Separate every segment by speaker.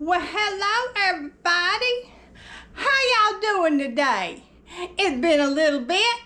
Speaker 1: Well, hello everybody. How y'all doing today? It's been a little bit.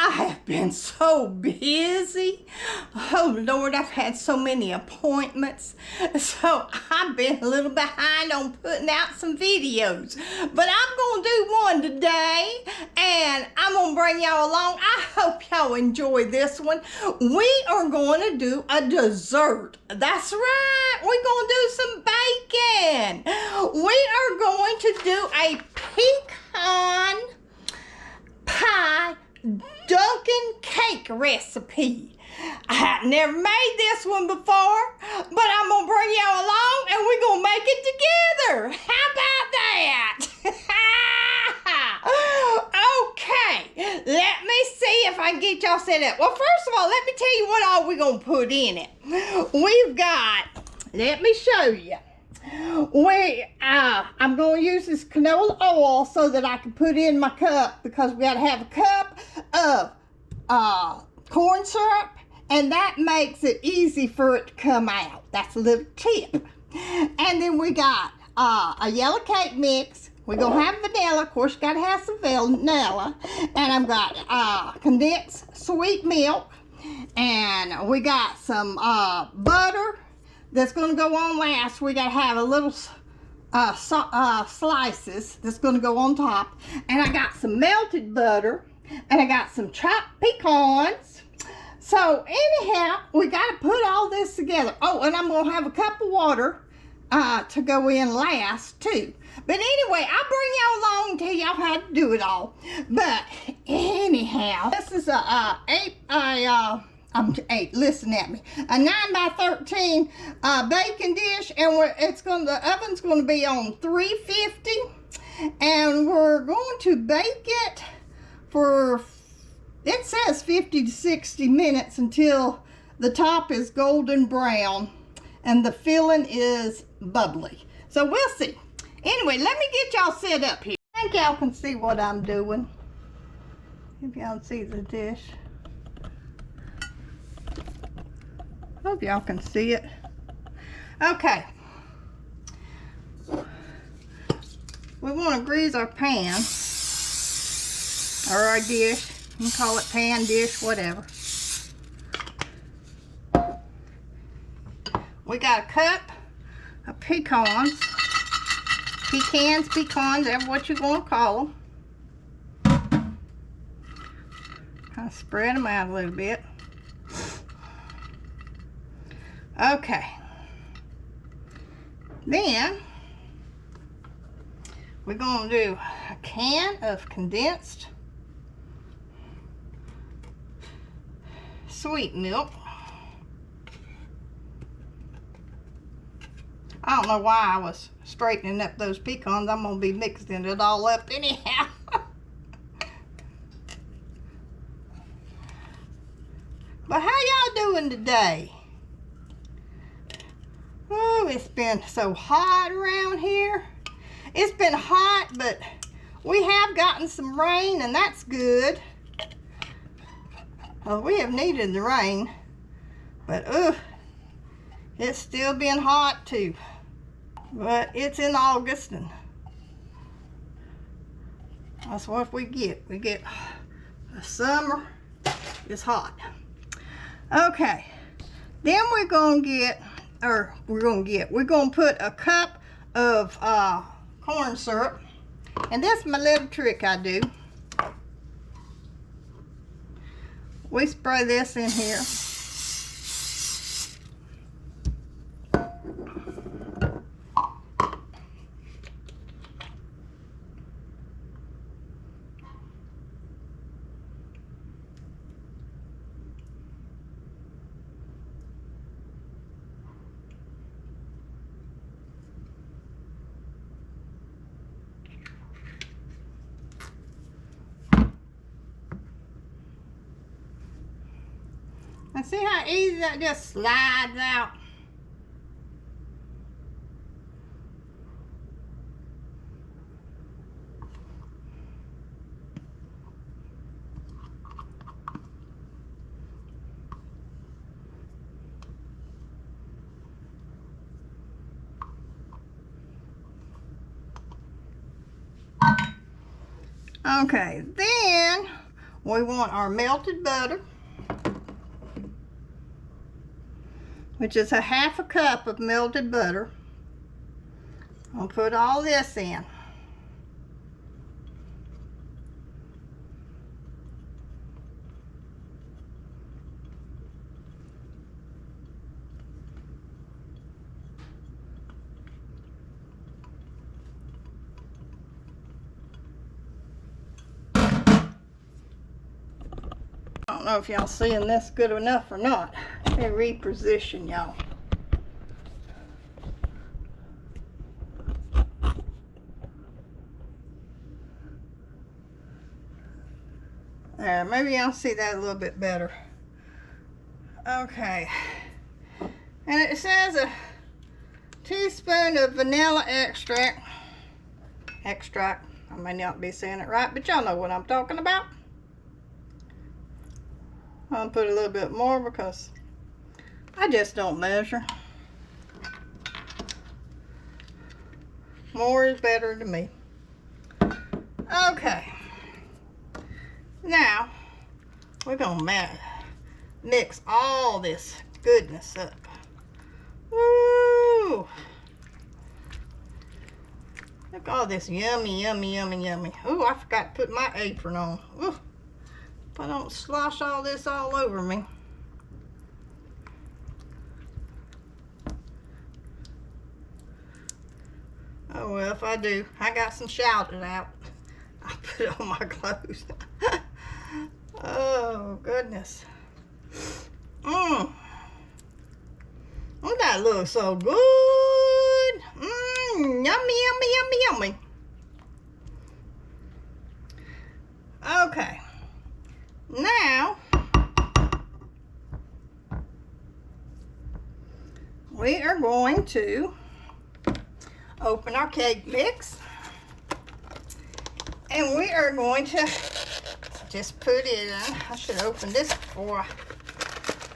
Speaker 1: I have been so busy. Oh Lord, I've had so many appointments. So I've been a little behind on putting out some videos. But I'm gonna do one today and I'm gonna bring y'all along. I hope y'all enjoy this one. We are gonna do a dessert. That's right, we're gonna do some bacon. We are going to do a pecan pie Dunkin' cake recipe. I have never made this one before, but I'm gonna bring y'all along and we're gonna make it together. How about that? Okay, let me see if I can get y'all set up. Well, first of all, let me tell you what all we're gonna put in it. We've got, let me show you. I'm going to use this canola oil so that I can put in my cup, because we got to have a cup of corn syrup, and that makes it easy for it to come out. That's a little tip. And then we got a yellow cake mix. We're going to have vanilla. Of course, you got to have some vanilla. And I've got condensed sweet milk. And we got some butter that's going to go on last. We got to have a little slices that's going to go on top. And I got some melted butter. And I got some chopped pecans. So anyhow, we got to put all this together. Oh, and I'm going to have a cup of water to go in last too. But anyway, I'll bring y'all along and tell y'all how to do it all. But anyhow, this is listen at me, a 9 by 13 baking dish, and the oven's going to be on 350, and we're going to bake it for, it says 50 to 60 minutes until the top is golden brown and the filling is bubbly. So we'll see. Anyway, let me get y'all set up here. I think y'all can see what I'm doing. If y'all see the dish. Hope y'all can see it. Okay. We want to grease our pan or our dish. You can call it pan, dish, whatever. We got a cup of pecans, ever what you're going to call them. Kind of spread them out a little bit. Okay, then we're going to do a can of condensed sweet milk. I don't know why I was straightening up those pecans. I'm going to be mixing it all up anyhow. But how y'all doing today? Oh, it's been so hot around here. It's been hot, but we have gotten some rain, and that's good. Well, we have needed the rain, but it's still been hot too. But it's in August, and that's what we get. We get the summer is hot. Okay, then we're gonna put a cup of corn syrup, and that's my little trick I do. We spray this in here. And see how easy that just slides out? Okay, then we want our melted butter, which is a 1/2 cup of melted butter. I'll put all this in. I don't know if y'all seeing this good enough or not. Let me reposition y'all. There, maybe y'all see that a little bit better. Okay. And it says a teaspoon of vanilla extract. I may not be saying it right, but y'all know what I'm talking about. I'll put a little bit more because I just don't measure. More is better to me. Okay. Now, we're gonna mix all this goodness up. Woo! Look at all this yummy, yummy, yummy, yummy. Ooh, I forgot to put my apron on. Ooh, if I don't slosh all this all over me. Oh well, if I do, I got some shouted out. I'll put it on my clothes. Oh goodness. Oh, that looks so good. Yummy, yummy, yummy, yummy. Okay. Now, we are going to open our cake mix. And we are going to just put it in. I should have opened this before I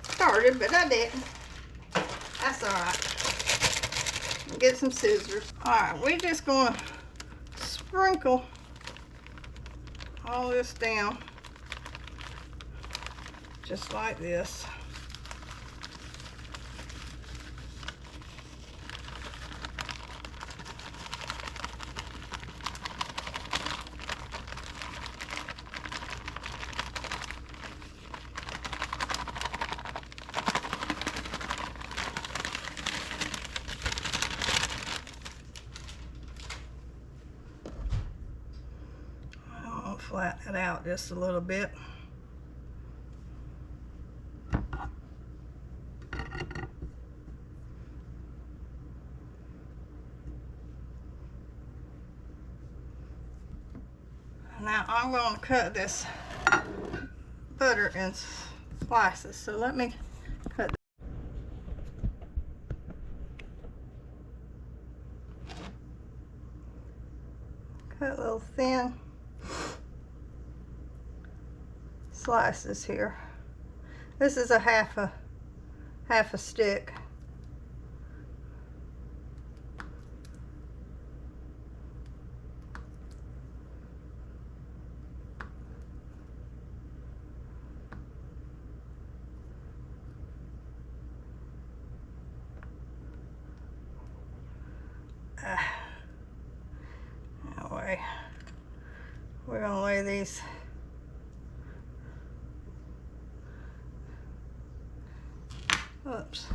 Speaker 1: started, but I didn't. That's all right. Get some scissors. All right, we're just going to sprinkle all this down just like this. Flatten it out just a little bit. Now I'm going to cut this butter in slices. So let me cut little thin slices here. This is a half a stick. Anyway, we're gonna lay these oops.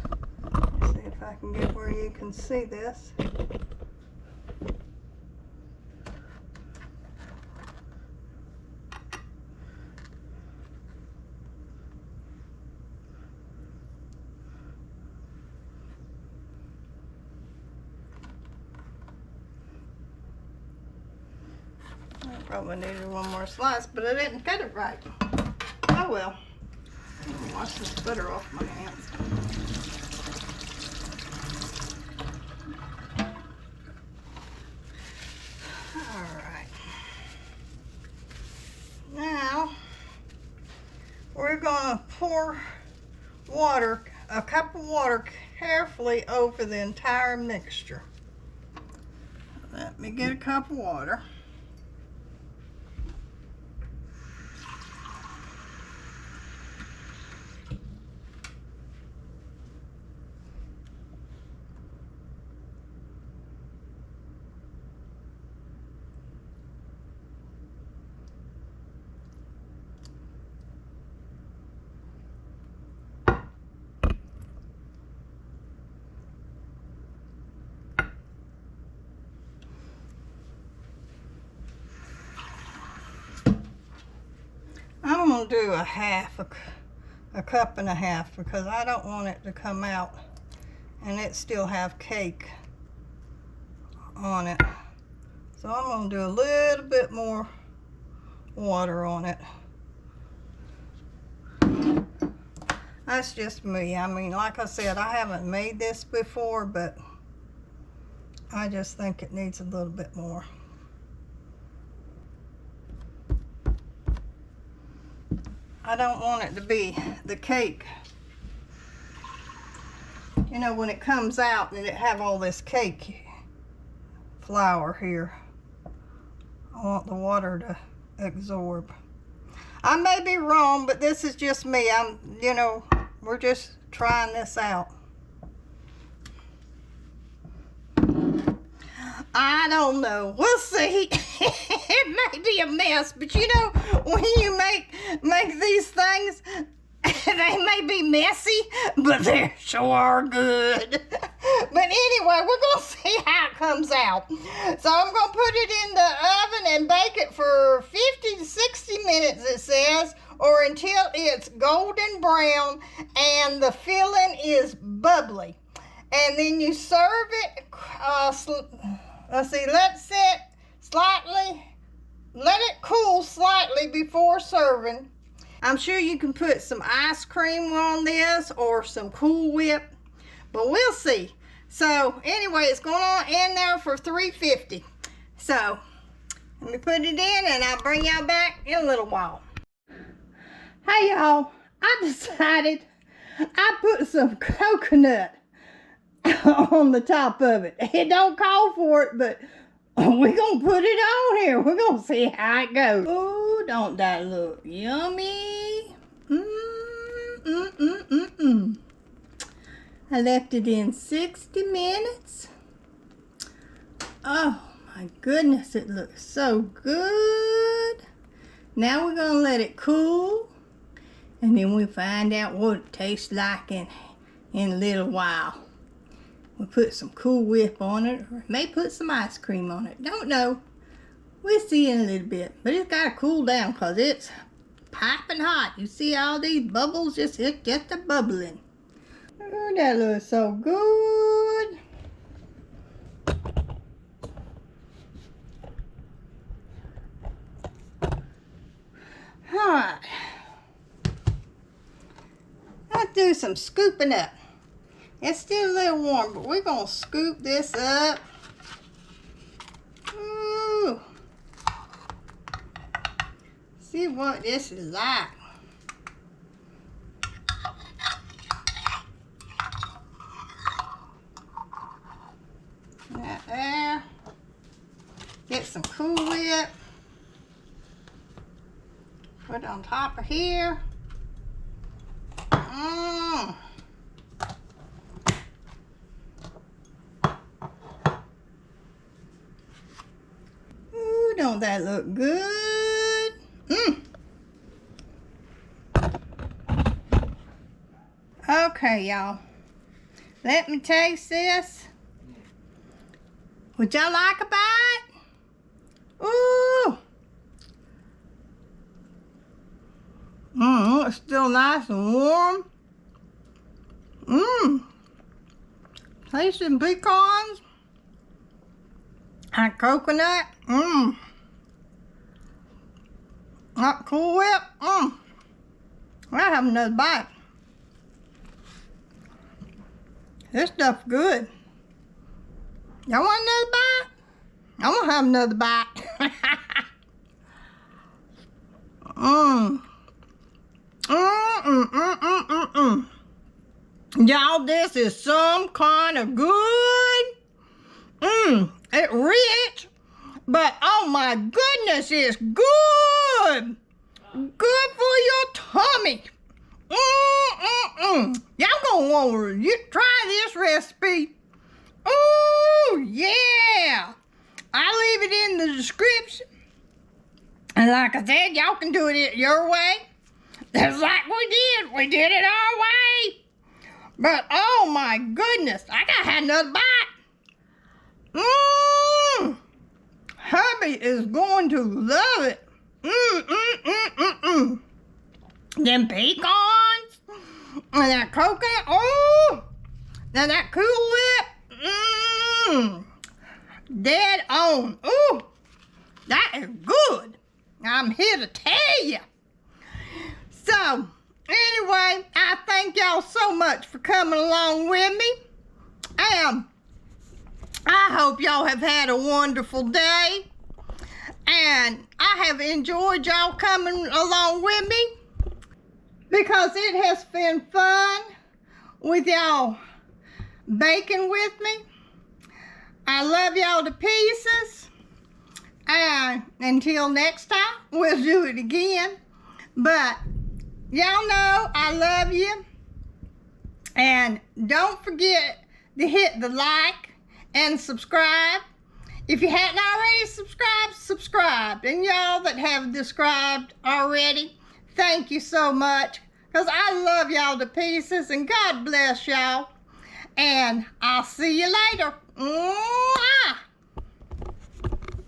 Speaker 1: Let's see if I can get where you can see this. I probably needed one more slice, but I didn't cut it right. Oh well. Wash this butter off my hands. Alright. Now, we're going to pour water, a cup of water, carefully over the entire mixture. Let me get a cup of water. gonna do a cup and a half because I don't want it to come out and it still have cake on it. So I'm gonna do a little bit more water on it. That's just me. I mean, like I said, I haven't made this before, but I just think it needs a little bit more. I don't want it to be the cake. You know, when it comes out and it have all this cake flour here, I want the water to absorb. I may be wrong, but this is just me. You know, we're just trying this out. I don't know. We'll see. It may be a mess, but you know, when you make these things, they may be messy, but they sure are good. But anyway, we're going to see how it comes out. So I'm going to put it in the oven and bake it for 50 to 60 minutes, it says, or until it's golden brown and the filling is bubbly. And then you serve it, let's see, let it cool slightly before serving. I'm sure you can put some ice cream on this or some Cool Whip, but we'll see. So anyway, it's going on in there for 350. So let me put it in and I'll bring y'all back in a little while. Hey y'all, I decided I put some coconut on the top of it. It don't call for it, but we're gonna put it on here. We're gonna see how it goes. Oh, don't that look yummy? I left it in 60 minutes. Oh my goodness, it looks so good. Now we're gonna let it cool, and then we'll find out what it tastes like in a little while. We'll put some Cool Whip on it, or may put some ice cream on it. Don't know. We'll see in a little bit. But it's got to cool down because it's piping hot. You see all these bubbles just a bubbling. Oh, that looks so good. Alright. Let's do some scooping up. It's still a little warm, but we're going to scoop this up. Ooh. See what this is like. Right there. Get some Cool Whip. Put it on top of here. Ooh, don't that look good? Okay, y'all. Let me taste this. Would y'all like a bite? Ooh. It's still nice and warm. Tasting pecans and coconut. Not Cool Whip. I have another bite. This stuff's good. Y'all want another bite? I'm gonna have another bite. Y'all, this is some kind of good. It's rich, but oh my goodness, it's good. Good for your tummy. Y'all gonna want to try this recipe. Oh yeah. I'll leave it in the description. And like I said, y'all can do it your way. Just like we did. We did it our way. But oh my goodness, I gotta have another bite. Hubby is going to love it. them pecans, and that coconut, oh, now that Cool Whip, dead on. Ooh, that is good. I'm here to tell you. So, anyway, I thank y'all so much for coming along with me. I hope y'all have had a wonderful day. And I have enjoyed y'all coming along with me because it has been fun with y'all baking with me. I love y'all to pieces. And until next time, we'll do it again. But y'all know I love you. And don't forget to hit the like and subscribe. If you hadn't already subscribed, subscribe. And y'all that have subscribed already, thank you so much. Because I love y'all to pieces. And God bless y'all. And I'll see you later.